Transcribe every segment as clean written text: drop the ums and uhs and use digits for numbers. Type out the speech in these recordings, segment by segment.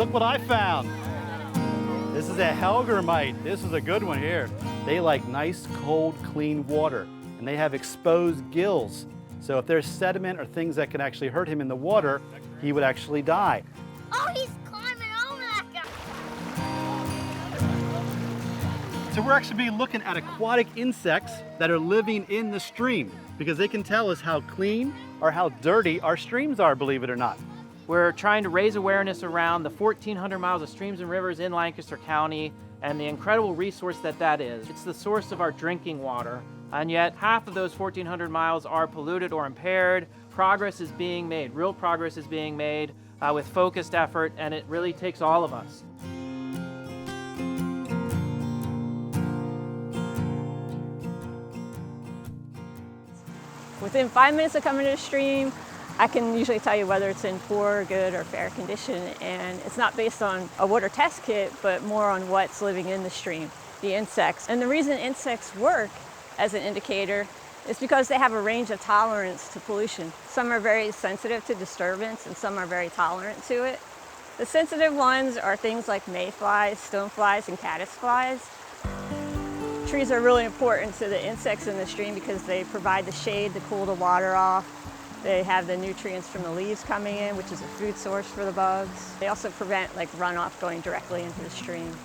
look what I found. This is a Helgermite. This is a good one here. They like nice, cold, clean water, and they have exposed gills. So if there's sediment or things that can actually hurt him in the water, he would actually die. Oh, he's climbing over that guy. So we're actually be looking at aquatic insects that are living in the stream because they can tell us how clean or how dirty our streams are, believe it or not. We're trying to raise awareness around the 1,400 miles of streams and rivers in Lancaster County and the incredible resource that is. It's the source of our drinking water, and yet half of those 1,400 miles are polluted or impaired. Progress is being made, real progress is being made with focused effort, and it really takes all of us. Within 5 minutes of coming to the stream, I can usually tell you whether it's in poor, good, or fair condition, and it's not based on a water test kit, but more on what's living in the stream, the insects. And the reason insects work as an indicator is because they have a range of tolerance to pollution. Some are very sensitive to disturbance, and some are very tolerant to it. The sensitive ones are things like mayflies, stoneflies, and caddisflies. Trees are really important to the insects in the stream because they provide the shade to cool the water off. They have the nutrients from the leaves coming in, which is a food source for the bugs. They also prevent runoff going directly into the stream.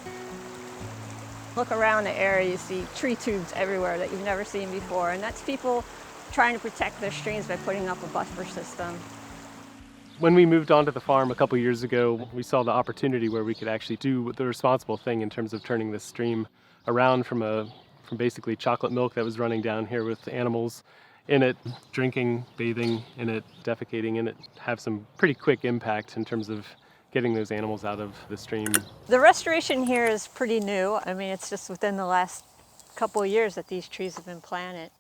Look around the area, you see tree tubes everywhere that you've never seen before, and that's people trying to protect their streams by putting up a buffer system. When we moved onto the farm a couple years ago, we saw the opportunity where we could actually do the responsible thing in terms of turning this stream around from basically chocolate milk that was running down here with animals in it, drinking, bathing in it, defecating in it, have some pretty quick impact in terms of getting those animals out of the stream. The restoration here is pretty new. I mean, it's just within the last couple of years that these trees have been planted.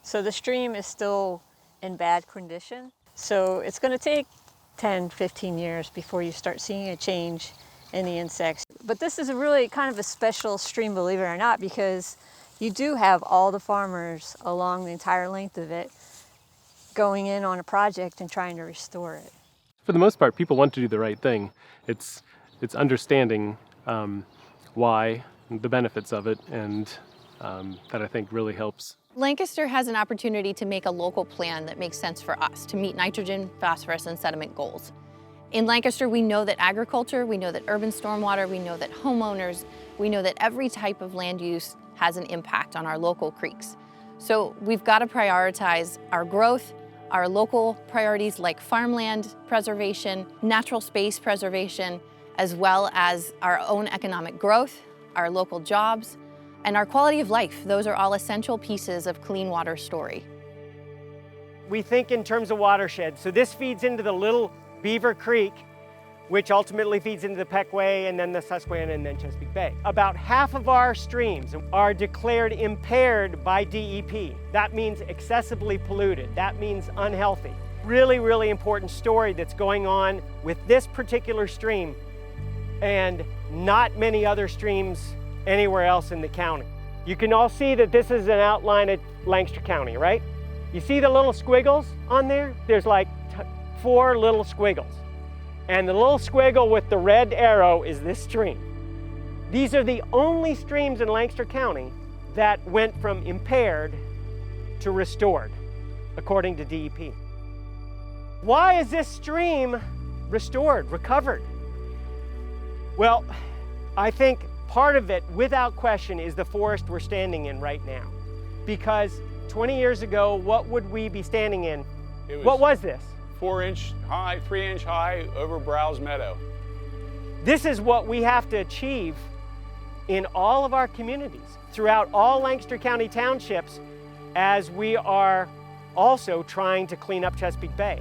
So the stream is still in bad condition. So it's going to take 10, 15 years before you start seeing a change in the insects. But this is a really kind of a special stream, believe it or not, because you do have all the farmers along the entire length of it going in on a project and trying to restore it. For the most part, people want to do the right thing. It's understanding why, the benefits of it, and that I think really helps. Lancaster has an opportunity to make a local plan that makes sense for us to meet nitrogen, phosphorus, and sediment goals. In Lancaster, we know that agriculture, we know that urban stormwater, we know that homeowners, we know that every type of land use has an impact on our local creeks. So we've got to prioritize our growth, our local priorities like farmland preservation, natural space preservation, as well as our own economic growth, our local jobs, and our quality of life. Those are all essential pieces of clean water story. We think in terms of watershed. So this feeds into the Little Beaver Creek, which ultimately feeds into the Peckway and then the Susquehanna and then Chesapeake Bay. About half of our streams are declared impaired by DEP. That means excessively polluted. That means unhealthy. Really, really important story that's going on with this particular stream and not many other streams anywhere else in the county. You can all see that this is an outline of Lancaster County, right? You see the little squiggles on there? There's like 4 little squiggles. And the little squiggle with the red arrow is this stream. These are the only streams in Lancaster County that went from impaired to restored, according to DEP. Why is this stream restored, recovered? Well, I think part of it, without question, is the forest we're standing in right now. Because 20 years ago, what would we be standing in? What was this? 4-inch high, 3-inch high over browse meadow. This is what we have to achieve in all of our communities, throughout all Lancaster County townships, as we are also trying to clean up Chesapeake Bay.